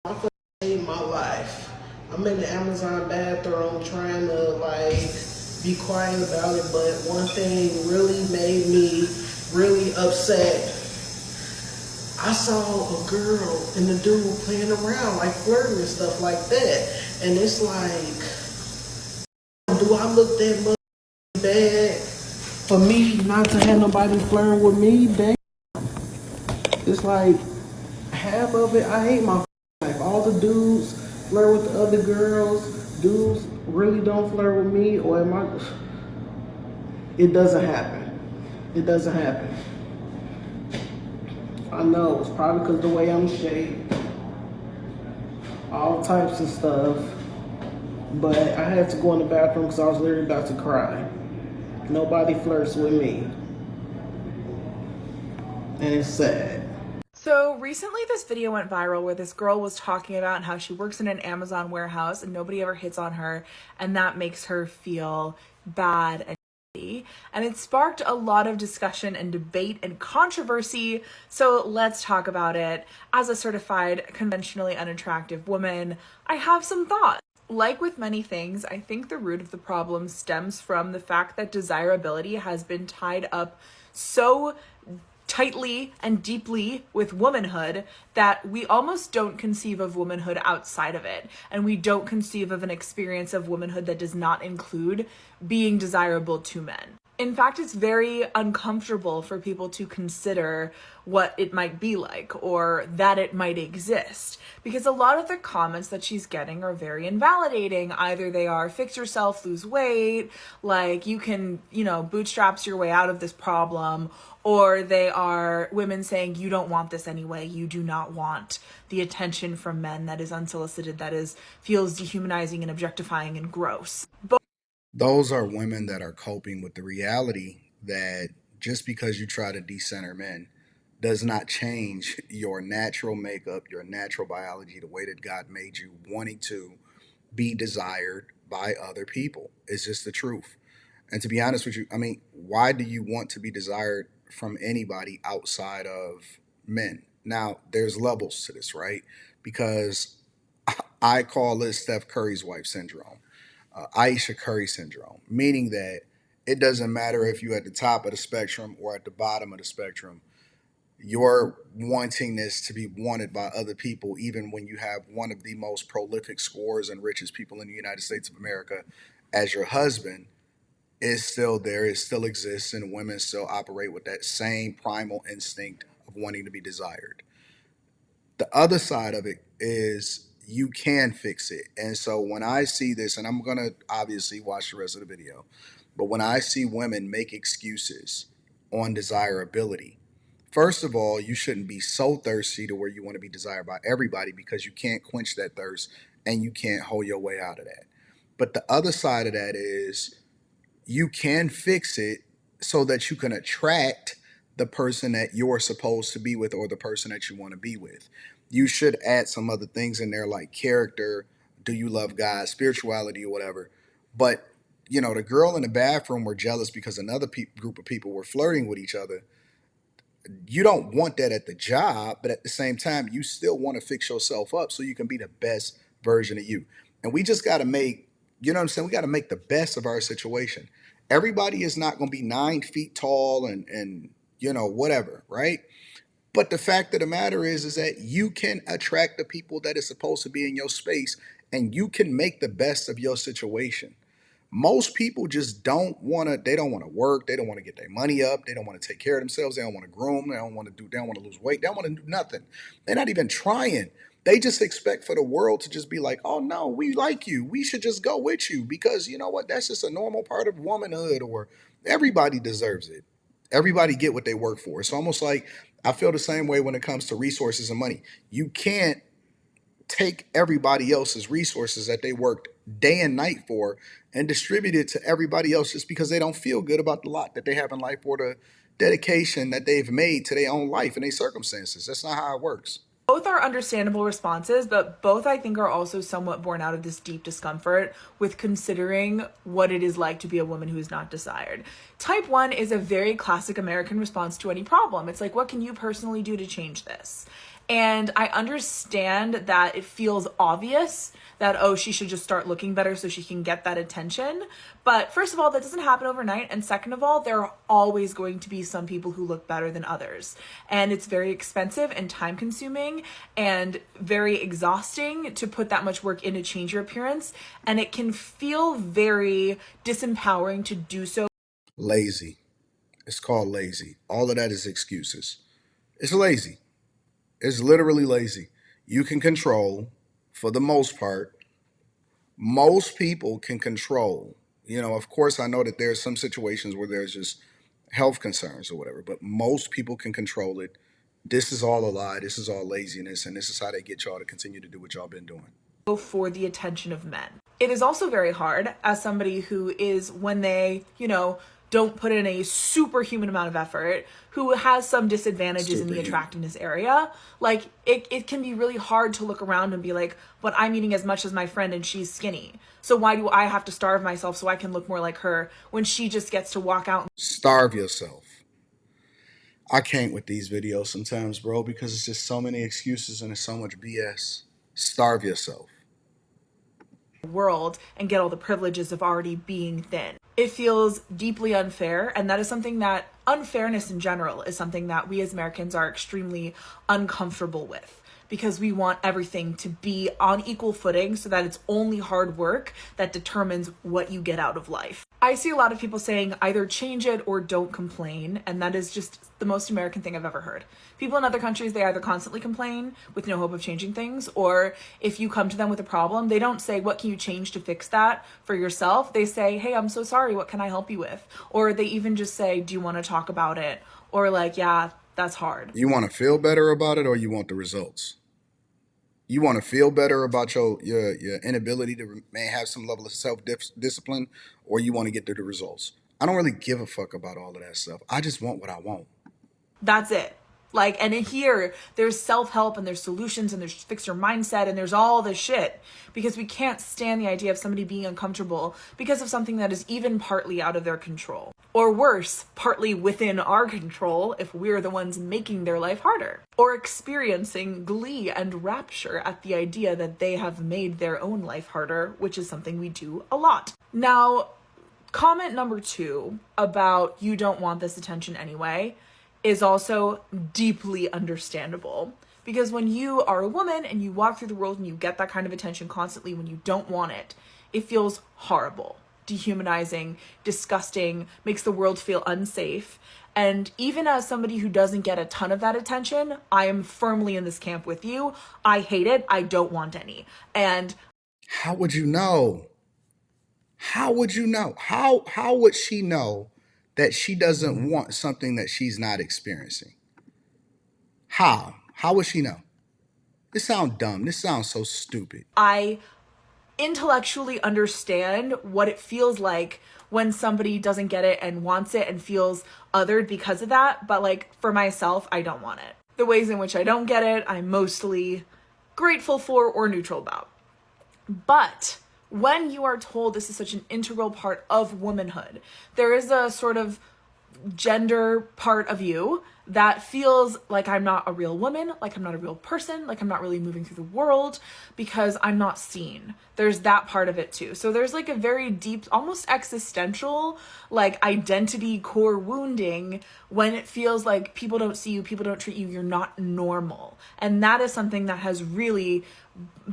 I feel saved my life. I'm in the Amazon bathroom trying to like be quiet about it, but one thing really made me really upset. I saw a girl and the dude playing around, like flirting and stuff like that. And it's like, do I look that much bad for me not to have nobody flirting with me? Damn. It's like half of it, I hate my life. All the dudes flirt with the other girls. Dudes really don't flirt with me, or am I? It doesn't happen. It doesn't happen. I know it's probably because the way I'm shaped, all types of stuff. But I had to go in the bathroom because I was literally about to cry. Nobody flirts with me, and it's sad. So recently this video went viral where this girl was talking about how she works in an Amazon warehouse and nobody ever hits on her, and that makes her feel bad and shitty. And it sparked a lot of discussion and debate and controversy, so let's talk about it. As a certified conventionally unattractive woman, I have some thoughts. Like with many things, I think the root of the problem stems from the fact that desirability has been tied up so tightly and deeply with womanhood that we almost don't conceive of womanhood outside of it. And we don't conceive of an experience of womanhood that does not include being desirable to men. In fact, it's very uncomfortable for people to consider what it might be like or that it might exist, because a lot of the comments that she's getting are very invalidating. Either they are fix yourself, lose weight, like you can, bootstraps your way out of this problem, or they are women saying you don't want this anyway, you do not want the attention from men that is unsolicited, that feels dehumanizing and objectifying and gross. Those are women that are coping with the reality that just because you try to decenter men does not change your natural makeup, your natural biology, the way that God made you, wanting to be desired by other people. It's just the truth. And to be honest with you, I mean, why do you want to be desired from anybody outside of men? Now, there's levels to this, right? Because I call this Steph Curry's wife syndrome, Aisha Curry syndrome, meaning that it doesn't matter if you're at the top of the spectrum or at the bottom of the spectrum. Your wantingness to be wanted by other people, even when you have one of the most prolific scorers and richest people in the United States of America as your husband, is still there. It still exists, and women still operate with that same primal instinct of wanting to be desired. The other side of it is you can fix it. And so when I see this, and I'm going to obviously watch the rest of the video, but when I see women make excuses on desirability, first of all, you shouldn't be so thirsty to where you want to be desired by everybody, because you can't quench that thirst and you can't hold your way out of that. But the other side of that is you can fix it so that you can attract the person that you're supposed to be with or the person that you want to be with. You should add some other things in there like character, do you love God, spirituality, or whatever. But, the girl in the bathroom were jealous because another group of people were flirting with each other. You don't want that at the job, but at the same time, you still want to fix yourself up so you can be the best version of you. And we just got to make, you know what I'm saying? We got to make the best of our situation. Everybody is not going to be 9 feet tall and whatever, right? But the fact of the matter is that you can attract the people that is supposed to be in your space, and you can make the best of your situation. Most people just they don't want to work, they don't want to get their money up, they don't want to take care of themselves, they don't want to groom, they don't want to lose weight, they don't want to do nothing. They're not even trying. They just expect for the world to just be like, oh no, we like you, we should just go with you, because you know what, that's just a normal part of womanhood, or everybody deserves it. Everybody get what they work for. It's almost like I feel the same way when it comes to resources and money. You can't take everybody else's resources that they worked day and night for and distribute it to everybody else just because they don't feel good about the lot that they have in life or the dedication that they've made to their own life and their circumstances. That's not how it works. Both are understandable responses, but both I think are also somewhat born out of this deep discomfort with considering what it is like to be a woman who is not desired. Type 1 is a very classic American response to any problem. It's like, what can you personally do to change this? And I understand that it feels obvious that, oh, she should just start looking better so she can get that attention. But first of all, that doesn't happen overnight. And second of all, there are always going to be some people who look better than others. And it's very expensive and time consuming and very exhausting to put that much work in to change your appearance. And it can feel very disempowering to do so. Lazy. It's called lazy. All of that is excuses. It's lazy. It's literally lazy. You can control, for the most part, most people can control. Of course, I know that there's some situations where there's just health concerns or whatever, but most people can control it. This is all a lie. This is all laziness, and this is how they get y'all to continue to do what y'all been doing. For the attention of men. It is also very hard as somebody who is, when they, don't put in a superhuman amount of effort, who has some disadvantages in the attractiveness area. Like, it can be really hard to look around and be like, but I'm eating as much as my friend and she's skinny. So why do I have to starve myself so I can look more like her when she just gets to walk out? Starve yourself. I can't with these videos sometimes, bro, because it's just so many excuses and it's so much BS. Starve yourself. World and get all the privileges of already being thin. It feels deeply unfair, and that is something that unfairness in general is something that we as Americans are extremely uncomfortable with, because we want everything to be on equal footing so that it's only hard work that determines what you get out of life. I see a lot of people saying either change it or don't complain, and that is just the most American thing I've ever heard. People in other countries, they either constantly complain with no hope of changing things, or if you come to them with a problem, they don't say, what can you change to fix that for yourself? They say, hey, I'm so sorry, what can I help you with? Or they even just say, do you want to talk about it? Or like, yeah, that's hard. You want to feel better about it, or you want the results? You want to feel better about your inability to may have some level of self-discipline, or you want to get to the results? I don't really give a fuck about all of that stuff. I just want what I want. That's it. Like, and in here, there's self-help and there's solutions and there's fix your mindset and there's all this shit, because we can't stand the idea of somebody being uncomfortable because of something that is even partly out of their control. Or worse, partly within our control if we're the ones making their life harder. Or experiencing glee and rapture at the idea that they have made their own life harder, which is something we do a lot. Now, comment number 2 about you don't want this attention anyway is also deeply understandable, because when you are a woman and you walk through the world and you get that kind of attention constantly when you don't want it, it feels horrible, dehumanizing, disgusting, makes the world feel unsafe. And even as somebody who doesn't get a ton of that attention, I am firmly in this camp with you. I hate it. I don't want any. And how would you know? How would you know? How would she know that she doesn't want something that she's not experiencing? How? How would she know? This sounds dumb. This sounds so stupid. I intellectually understand what it feels like when somebody doesn't get it and wants it and feels othered because of that. But like, for myself, I don't want it. The ways in which I don't get it, I'm mostly grateful for or neutral about. But when you are told this is such an integral part of womanhood, there is a sort of gender part of you that feels like I'm not a real woman, like I'm not a real person, like I'm not really moving through the world because I'm not seen. There's that part of it too. So there's like a very deep, almost existential, like identity core wounding when it feels like people don't see you, people don't treat you, you're not normal. And that is something that has really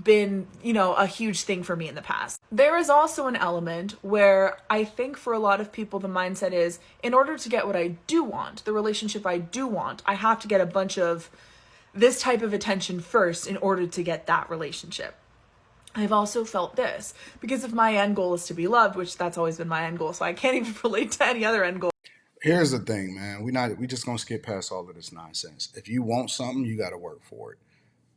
been, a huge thing for me in the past. There is also an element where I think for a lot of people, the mindset is, in order to get what I do want, the relationship I do want, I have to get a bunch of this type of attention first in order to get that relationship. I've also felt this, because if my end goal is to be loved, which that's always been my end goal, so I can't even relate to any other end goal. Here's the thing, man. We just gonna skip past all of this nonsense. If you want something, you gotta work for it.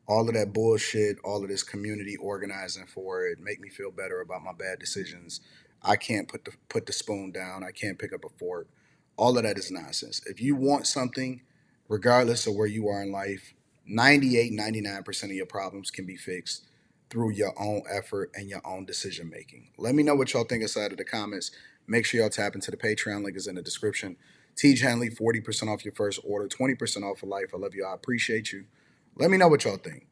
All of that bullshit, all of this community organizing for it, make me feel better about my bad decisions. I can't put the spoon down. I can't pick up a fork. All of that is nonsense. If you want something, regardless of where you are in life, 98, 99% of your problems can be fixed through your own effort and your own decision making. Let me know what y'all think inside of the comments. Make sure y'all tap into the Patreon. Link is in the description. Teach Henley, 40% off your first order, 20% off for life. I love you. I appreciate you. Let me know what y'all think.